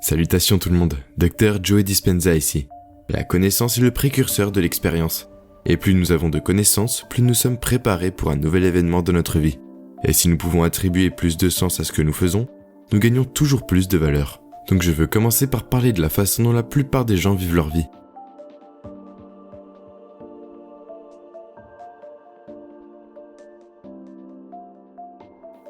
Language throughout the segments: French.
Salutations tout le monde, Dr Joey Dispenza ici. La connaissance est le précurseur de l'expérience. Et plus nous avons de connaissances, plus nous sommes préparés pour un nouvel événement de notre vie. Et si nous pouvons attribuer plus de sens à ce que nous faisons, nous gagnons toujours plus de valeur. Donc je veux commencer par parler de la façon dont la plupart des gens vivent leur vie.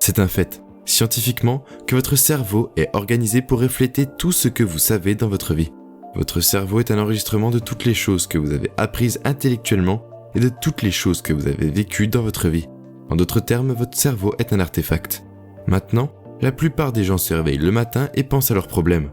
C'est un fait, scientifiquement, que votre cerveau est organisé pour refléter tout ce que vous savez dans votre vie. Votre cerveau est un enregistrement de toutes les choses que vous avez apprises intellectuellement et de toutes les choses que vous avez vécues dans votre vie. En d'autres termes, votre cerveau est un artefact. Maintenant, la plupart des gens se réveillent le matin et pensent à leurs problèmes.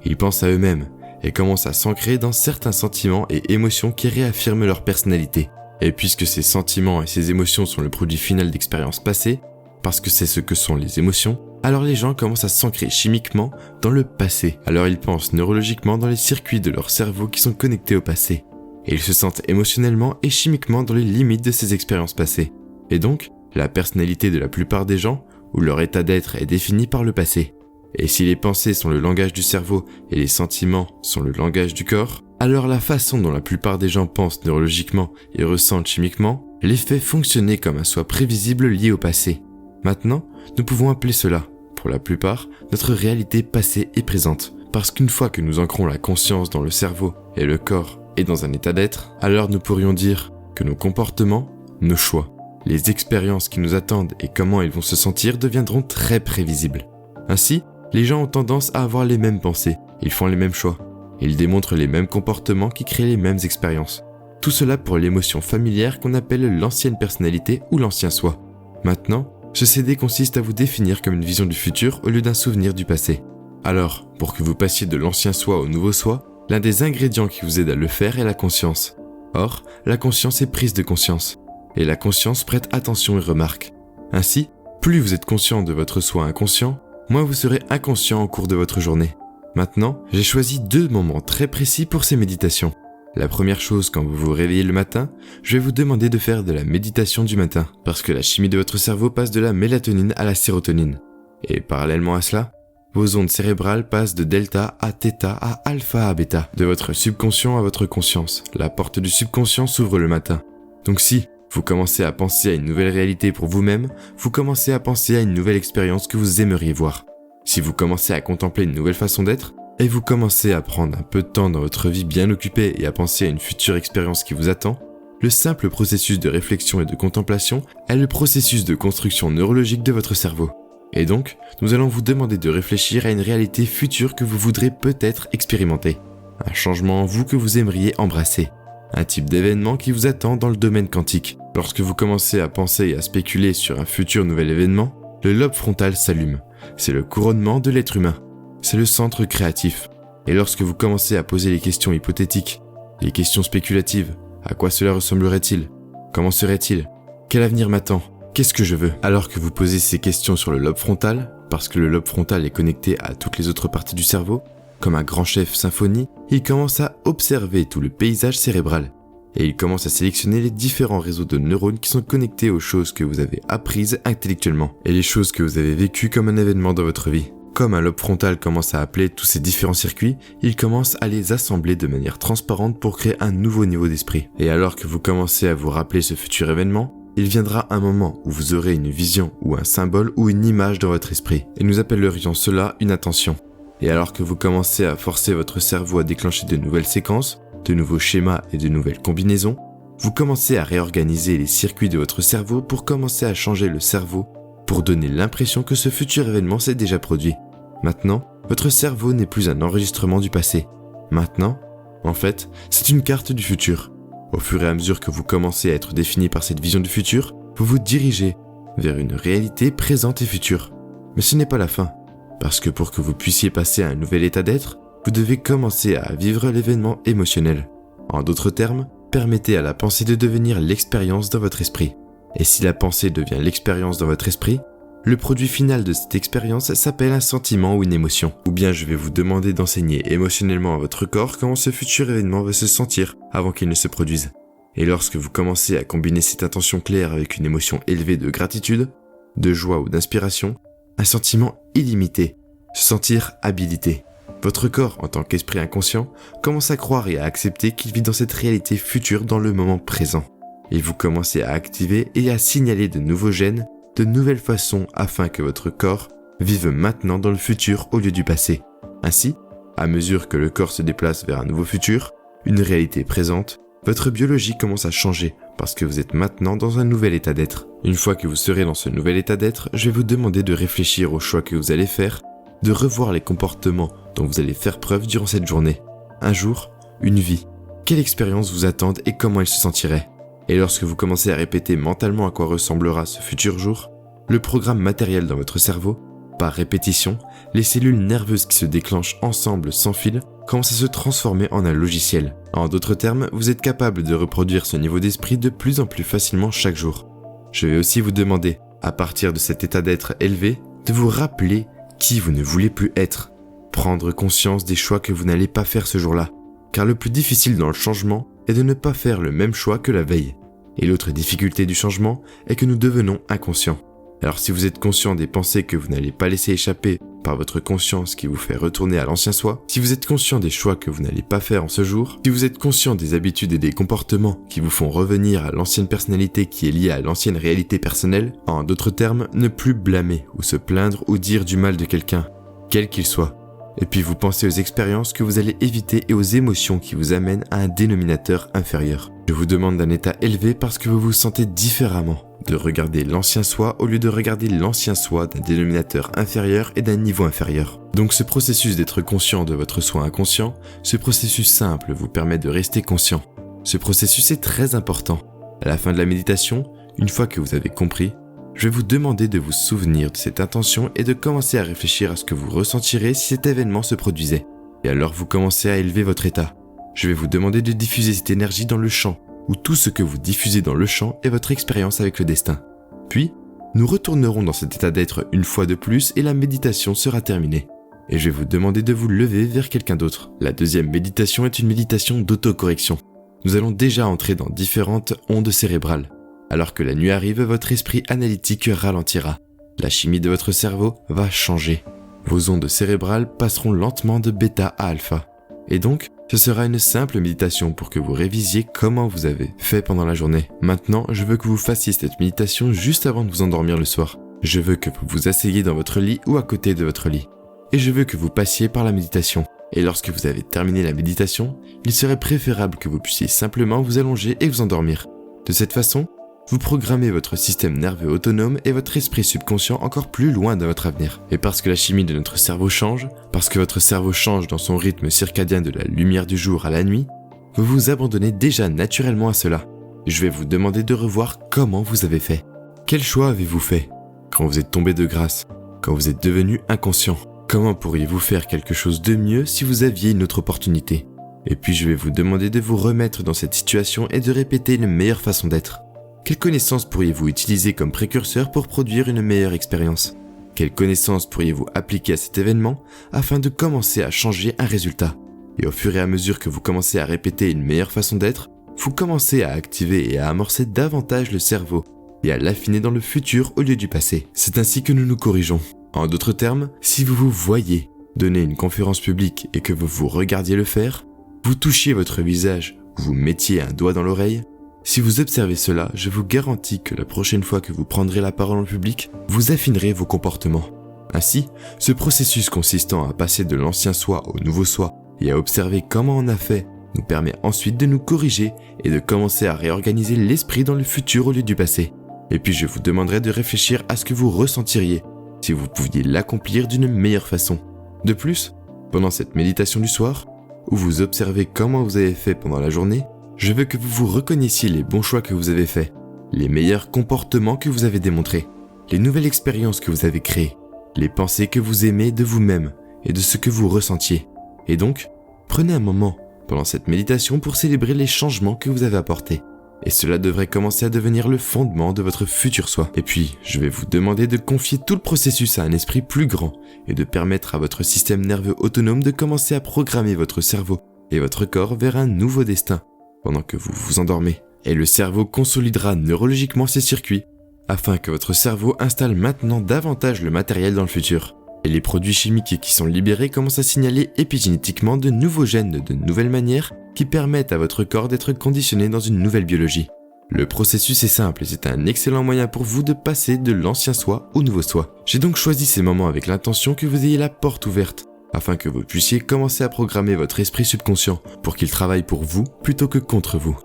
Ils pensent à eux-mêmes et commencent à s'ancrer dans certains sentiments et émotions qui réaffirment leur personnalité. Et puisque ces sentiments et ces émotions sont le produit final d'expériences passées, parce que c'est ce que sont les émotions, alors les gens commencent à s'ancrer chimiquement dans le passé. Alors ils pensent neurologiquement dans les circuits de leur cerveau qui sont connectés au passé. Et ils se sentent émotionnellement et chimiquement dans les limites de ces expériences passées. Et donc, la personnalité de la plupart des gens, ou leur état d'être, est définie par le passé. Et si les pensées sont le langage du cerveau et les sentiments sont le langage du corps, alors la façon dont la plupart des gens pensent neurologiquement et ressentent chimiquement les fait fonctionner comme un soi prévisible lié au passé. Maintenant, nous pouvons appeler cela, pour la plupart, notre réalité passée et présente. Parce qu'une fois que nous ancrons la conscience dans le cerveau et le corps et dans un état d'être, alors nous pourrions dire que nos comportements, nos choix, les expériences qui nous attendent et comment ils vont se sentir deviendront très prévisibles. Ainsi, les gens ont tendance à avoir les mêmes pensées, ils font les mêmes choix, ils démontrent les mêmes comportements qui créent les mêmes expériences. Tout cela pour l'émotion familière qu'on appelle l'ancienne personnalité ou l'ancien soi. Maintenant, ce CD consiste à vous définir comme une vision du futur au lieu d'un souvenir du passé. Alors, pour que vous passiez de l'ancien soi au nouveau soi, l'un des ingrédients qui vous aide à le faire est la conscience. Or, la conscience est prise de conscience. Et la conscience prête attention et remarque. Ainsi, plus vous êtes conscient de votre soi inconscient, moins vous serez inconscient au cours de votre journée. Maintenant, j'ai choisi 2 moments très précis pour ces méditations. La première chose, quand vous vous réveillez le matin, je vais vous demander de faire de la méditation du matin, parce que la chimie de votre cerveau passe de la mélatonine à la sérotonine. Et parallèlement à cela, vos ondes cérébrales passent de delta à theta à alpha à bêta, de votre subconscient à votre conscience. La porte du subconscient s'ouvre le matin. Donc si vous commencez à penser à une nouvelle réalité pour vous-même, vous commencez à penser à une nouvelle expérience que vous aimeriez voir. Si vous commencez à contempler une nouvelle façon d'être, et vous commencez à prendre un peu de temps dans votre vie bien occupée et à penser à une future expérience qui vous attend, le simple processus de réflexion et de contemplation est le processus de construction neurologique de votre cerveau. Et donc, nous allons vous demander de réfléchir à une réalité future que vous voudrez peut-être expérimenter. Un changement en vous que vous aimeriez embrasser. Un type d'événement qui vous attend dans le domaine quantique. Lorsque vous commencez à penser et à spéculer sur un futur nouvel événement, le lobe frontal s'allume. C'est le couronnement de l'être humain. C'est le centre créatif. Et lorsque vous commencez à poser les questions hypothétiques, les questions spéculatives, à quoi cela ressemblerait-il? Comment serait-il? Quel avenir m'attend? Qu'est-ce que je veux? Alors que vous posez ces questions sur le lobe frontal, parce que le lobe frontal est connecté à toutes les autres parties du cerveau, comme un grand chef symphonie, il commence à observer tout le paysage cérébral. Et il commence à sélectionner les différents réseaux de neurones qui sont connectés aux choses que vous avez apprises intellectuellement, et les choses que vous avez vécues comme un événement dans votre vie. Comme un lobe frontal commence à appeler tous ces différents circuits, il commence à les assembler de manière transparente pour créer un nouveau niveau d'esprit. Et alors que vous commencez à vous rappeler ce futur événement, il viendra un moment où vous aurez une vision ou un symbole ou une image dans votre esprit. Et nous appellerions cela une intention. Et alors que vous commencez à forcer votre cerveau à déclencher de nouvelles séquences, de nouveaux schémas et de nouvelles combinaisons, vous commencez à réorganiser les circuits de votre cerveau pour commencer à changer le cerveau pour donner l'impression que ce futur événement s'est déjà produit. Maintenant, votre cerveau n'est plus un enregistrement du passé. Maintenant, en fait, c'est une carte du futur. Au fur et à mesure que vous commencez à être défini par cette vision du futur, vous vous dirigez vers une réalité présente et future. Mais ce n'est pas la fin, parce que pour que vous puissiez passer à un nouvel état d'être, vous devez commencer à vivre l'événement émotionnel. En d'autres termes, permettez à la pensée de devenir l'expérience dans votre esprit. Et si la pensée devient l'expérience dans votre esprit, le produit final de cette expérience s'appelle un sentiment ou une émotion. Ou bien je vais vous demander d'enseigner émotionnellement à votre corps comment ce futur événement va se sentir avant qu'il ne se produise. Et lorsque vous commencez à combiner cette intention claire avec une émotion élevée de gratitude, de joie ou d'inspiration, un sentiment illimité, se sentir habilité. Votre corps, en tant qu'esprit inconscient, commence à croire et à accepter qu'il vit dans cette réalité future dans le moment présent. Et vous commencez à activer et à signaler de nouveaux gènes, de nouvelles façons afin que votre corps vive maintenant dans le futur au lieu du passé. Ainsi, à mesure que le corps se déplace vers un nouveau futur, une réalité présente, votre biologie commence à changer parce que vous êtes maintenant dans un nouvel état d'être. Une fois que vous serez dans ce nouvel état d'être, je vais vous demander de réfléchir aux choix que vous allez faire, de revoir les comportements dont vous allez faire preuve durant cette journée. Un jour, une vie. Quelle expérience vous attend et comment elle se sentirait? Et lorsque vous commencez à répéter mentalement à quoi ressemblera ce futur jour, le programme matériel dans votre cerveau, par répétition, les cellules nerveuses qui se déclenchent ensemble sans fil commencent à se transformer en un logiciel. En d'autres termes, vous êtes capable de reproduire ce niveau d'esprit de plus en plus facilement chaque jour. Je vais aussi vous demander, à partir de cet état d'être élevé, de vous rappeler qui vous ne voulez plus être. Prendre conscience des choix que vous n'allez pas faire ce jour-là. Car le plus difficile dans le changement est de ne pas faire le même choix que la veille. Et l'autre difficulté du changement est que nous devenons inconscients. Alors si vous êtes conscient des pensées que vous n'allez pas laisser échapper par votre conscience qui vous fait retourner à l'ancien soi, si vous êtes conscient des choix que vous n'allez pas faire en ce jour, si vous êtes conscient des habitudes et des comportements qui vous font revenir à l'ancienne personnalité qui est liée à l'ancienne réalité personnelle, en d'autres termes, ne plus blâmer ou se plaindre ou dire du mal de quelqu'un, quel qu'il soit. Et puis vous pensez aux expériences que vous allez éviter et aux émotions qui vous amènent à un dénominateur inférieur. Je vous demande d'un état élevé parce que vous vous sentez différemment, de regarder l'ancien soi au lieu de regarder l'ancien soi d'un dénominateur inférieur et d'un niveau inférieur. Donc ce processus d'être conscient de votre soi inconscient, ce processus simple vous permet de rester conscient. Ce processus est très important. À la fin de la méditation, une fois que vous avez compris, je vais vous demander de vous souvenir de cette intention et de commencer à réfléchir à ce que vous ressentirez si cet événement se produisait. Et alors vous commencez à élever votre état. Je vais vous demander de diffuser cette énergie dans le champ, où tout ce que vous diffusez dans le champ est votre expérience avec le destin. Puis, nous retournerons dans cet état d'être une fois de plus et la méditation sera terminée. Et je vais vous demander de vous lever vers quelqu'un d'autre. La deuxième méditation est une méditation d'autocorrection. Nous allons déjà entrer dans différentes ondes cérébrales. Alors que la nuit arrive, votre esprit analytique ralentira. La chimie de votre cerveau va changer. Vos ondes cérébrales passeront lentement de bêta à alpha. Et donc, ce sera une simple méditation pour que vous révisiez comment vous avez fait pendant la journée. Maintenant, je veux que vous fassiez cette méditation juste avant de vous endormir le soir. Je veux que vous vous asseyez dans votre lit ou à côté de votre lit. Et je veux que vous passiez par la méditation. Et lorsque vous avez terminé la méditation, il serait préférable que vous puissiez simplement vous allonger et vous endormir. De cette façon, vous programmez votre système nerveux autonome et votre esprit subconscient encore plus loin de votre avenir. Et parce que la chimie de notre cerveau change, parce que votre cerveau change dans son rythme circadien de la lumière du jour à la nuit, vous vous abandonnez déjà naturellement à cela. Je vais vous demander de revoir comment vous avez fait. Quel choix avez-vous fait quand vous êtes tombé de grâce, quand vous êtes devenu inconscient? Comment pourriez-vous faire quelque chose de mieux si vous aviez une autre opportunité? Et puis je vais vous demander de vous remettre dans cette situation et de répéter une meilleure façon d'être. Quelles connaissances pourriez-vous utiliser comme précurseur pour produire une meilleure expérience? Quelles connaissances pourriez-vous appliquer à cet événement afin de commencer à changer un résultat? Et au fur et à mesure que vous commencez à répéter une meilleure façon d'être, vous commencez à activer et à amorcer davantage le cerveau et à l'affiner dans le futur au lieu du passé. C'est ainsi que nous nous corrigeons. En d'autres termes, si vous vous voyez donner une conférence publique et que vous vous regardiez le faire, vous touchiez votre visage, vous mettiez un doigt dans l'oreille. Si vous observez cela, je vous garantis que la prochaine fois que vous prendrez la parole en public, vous affinerez vos comportements. Ainsi, ce processus consistant à passer de l'ancien soi au nouveau soi et à observer comment on a fait, nous permet ensuite de nous corriger et de commencer à réorganiser l'esprit dans le futur au lieu du passé. Et puis je vous demanderai de réfléchir à ce que vous ressentiriez si vous pouviez l'accomplir d'une meilleure façon. De plus, pendant cette méditation du soir, où vous observez comment vous avez fait pendant la journée, je veux que vous vous reconnaissiez les bons choix que vous avez faits, les meilleurs comportements que vous avez démontrés, les nouvelles expériences que vous avez créées, les pensées que vous aimez de vous-même et de ce que vous ressentiez. Et donc, prenez un moment pendant cette méditation pour célébrer les changements que vous avez apportés. Et cela devrait commencer à devenir le fondement de votre futur soi. Et puis, je vais vous demander de confier tout le processus à un esprit plus grand et de permettre à votre système nerveux autonome de commencer à programmer votre cerveau et votre corps vers un nouveau destin pendant que vous vous endormez. Et le cerveau consolidera neurologiquement ses circuits afin que votre cerveau installe maintenant davantage le matériel dans le futur. Et les produits chimiques qui sont libérés commencent à signaler épigénétiquement de nouveaux gènes de nouvelles manières qui permettent à votre corps d'être conditionné dans une nouvelle biologie. Le processus est simple et c'est un excellent moyen pour vous de passer de l'ancien soi au nouveau soi. J'ai donc choisi ces moments avec l'intention que vous ayez la porte ouverte, afin que vous puissiez commencer à programmer votre esprit subconscient pour qu'il travaille pour vous plutôt que contre vous.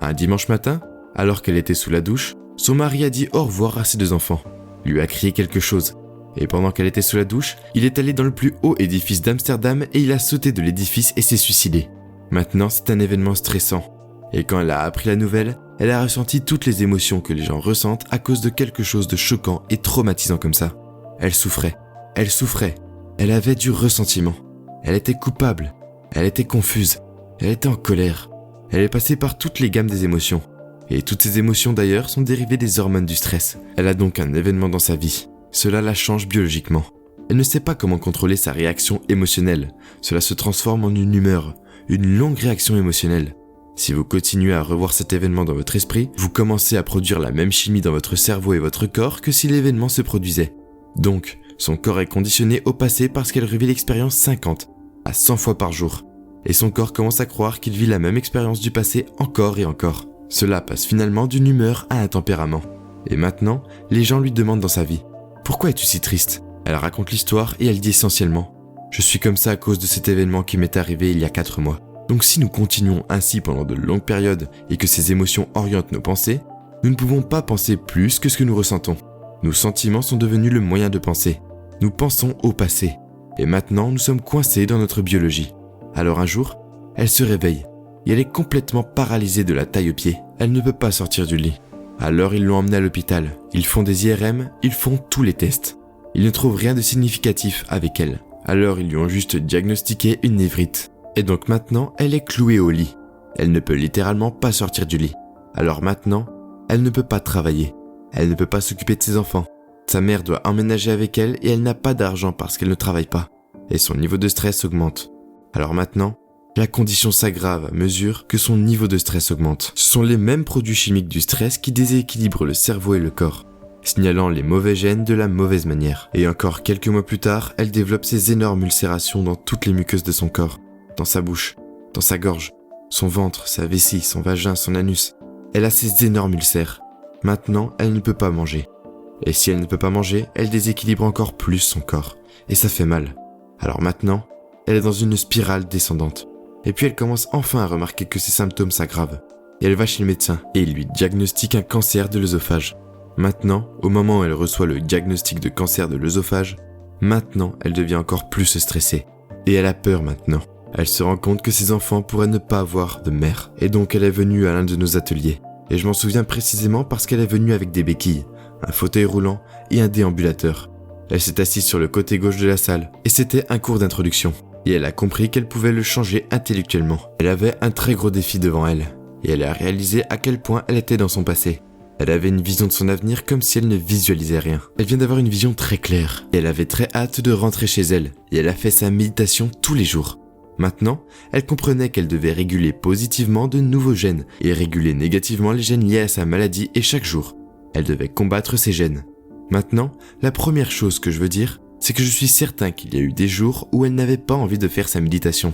Un dimanche matin, alors qu'elle était sous la douche, son mari a dit au revoir à ses 2 enfants, lui a crié quelque chose. Et pendant qu'elle était sous la douche, il est allé dans le plus haut édifice d'Amsterdam et il a sauté de l'édifice et s'est suicidé. Maintenant, c'est un événement stressant. Et quand elle a appris la nouvelle, elle a ressenti toutes les émotions que les gens ressentent à cause de quelque chose de choquant et traumatisant comme ça. Elle souffrait. Elle avait du ressentiment. Elle était coupable. Elle était confuse. Elle était en colère. Elle est passée par toutes les gammes des émotions. Et toutes ces émotions d'ailleurs sont dérivées des hormones du stress. Elle a donc un événement dans sa vie. Cela la change biologiquement. Elle ne sait pas comment contrôler sa réaction émotionnelle. Cela se transforme en une humeur, une longue réaction émotionnelle. Si vous continuez à revoir cet événement dans votre esprit, vous commencez à produire la même chimie dans votre cerveau et votre corps que si l'événement se produisait. Donc, son corps est conditionné au passé parce qu'elle revit l'expérience 50 à 100 fois par jour. Et son corps commence à croire qu'il vit la même expérience du passé encore et encore. Cela passe finalement d'une humeur à un tempérament. Et maintenant, les gens lui demandent dans sa vie « Pourquoi es-tu si triste ?» Elle raconte l'histoire et elle dit essentiellement « Je suis comme ça à cause de cet événement qui m'est arrivé il y a 4 mois. » Donc si nous continuons ainsi pendant de longues périodes et que ces émotions orientent nos pensées, nous ne pouvons pas penser plus que ce que nous ressentons. Nos sentiments sont devenus le moyen de penser. Nous pensons au passé. Et maintenant, nous sommes coincés dans notre biologie. Alors un jour, elle se réveille. Et elle est complètement paralysée de la taille aux pieds. Elle ne peut pas sortir du lit. Alors ils l'ont emmenée à l'hôpital. Ils font des IRM, ils font tous les tests. Ils ne trouvent rien de significatif avec elle. Alors ils lui ont juste diagnostiqué une névrite. Et donc maintenant, elle est clouée au lit. Elle ne peut littéralement pas sortir du lit. Alors maintenant, elle ne peut pas travailler. Elle ne peut pas s'occuper de ses enfants. Sa mère doit emménager avec elle et elle n'a pas d'argent parce qu'elle ne travaille pas. Et son niveau de stress augmente. Alors maintenant, la condition s'aggrave à mesure que son niveau de stress augmente. Ce sont les mêmes produits chimiques du stress qui déséquilibrent le cerveau et le corps, signalant les mauvais gènes de la mauvaise manière. Et encore quelques mois plus tard, elle développe ces énormes ulcérations dans toutes les muqueuses de son corps. Dans sa bouche, dans sa gorge, son ventre, sa vessie, son vagin, son anus. Elle a ces énormes ulcères. Maintenant, elle ne peut pas manger. Et si elle ne peut pas manger, elle déséquilibre encore plus son corps. Et ça fait mal. Alors maintenant, elle est dans une spirale descendante. Et puis elle commence enfin à remarquer que ses symptômes s'aggravent. Et elle va chez le médecin et il lui diagnostique un cancer de l'œsophage. Maintenant, au moment où elle reçoit le diagnostic de cancer de l'œsophage, maintenant, elle devient encore plus stressée. Et elle a peur maintenant. Elle se rend compte que ses enfants pourraient ne pas avoir de mère. Et donc elle est venue à l'un de nos ateliers. Et je m'en souviens précisément parce qu'elle est venue avec des béquilles, un fauteuil roulant et un déambulateur. Elle s'est assise sur le côté gauche de la salle et c'était un cours d'introduction. Et elle a compris qu'elle pouvait le changer intellectuellement. Elle avait un très gros défi devant elle. Et elle a réalisé à quel point elle était dans son passé. Elle avait une vision de son avenir comme si elle ne visualisait rien. Elle vient d'avoir une vision très claire. Et elle avait très hâte de rentrer chez elle. Et elle a fait sa méditation tous les jours. Maintenant, elle comprenait qu'elle devait réguler positivement de nouveaux gènes et réguler négativement les gènes liés à sa maladie et chaque jour, elle devait combattre ces gènes. Maintenant, la première chose que je veux dire, c'est que je suis certain qu'il y a eu des jours où elle n'avait pas envie de faire sa méditation.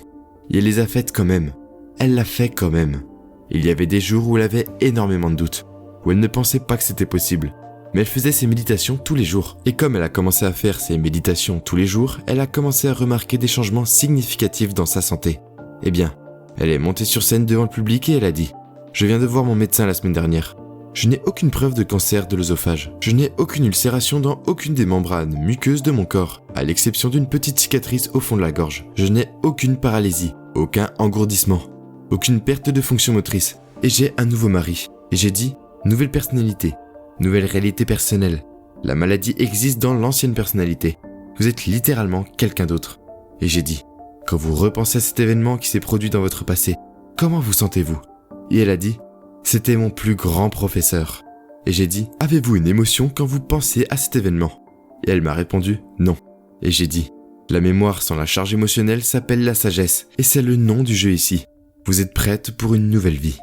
Et elle les a faites quand même. Elle l'a fait quand même. Il y avait des jours où elle avait énormément de doutes, où elle ne pensait pas que c'était possible. Mais elle faisait ses méditations tous les jours. Et comme elle a commencé à faire ses méditations tous les jours, elle a commencé à remarquer des changements significatifs dans sa santé. Eh bien, elle est montée sur scène devant le public et elle a dit « Je viens de voir mon médecin la semaine dernière. Je n'ai aucune preuve de cancer de l'œsophage. Je n'ai aucune ulcération dans aucune des membranes muqueuses de mon corps, à l'exception d'une petite cicatrice au fond de la gorge. Je n'ai aucune paralysie, aucun engourdissement, aucune perte de fonction motrice. Et j'ai un nouveau mari. Et j'ai dit « Nouvelle personnalité. » Nouvelle réalité personnelle. La maladie existe dans l'ancienne personnalité. Vous êtes littéralement quelqu'un d'autre. Et j'ai dit, quand vous repensez à cet événement qui s'est produit dans votre passé, comment vous sentez-vous ? Et elle a dit, c'était mon plus grand professeur. Et j'ai dit, avez-vous une émotion quand vous pensez à cet événement ? Et elle m'a répondu, non. Et j'ai dit, la mémoire sans la charge émotionnelle s'appelle la sagesse. Et c'est le nom du jeu ici. Vous êtes prête pour une nouvelle vie.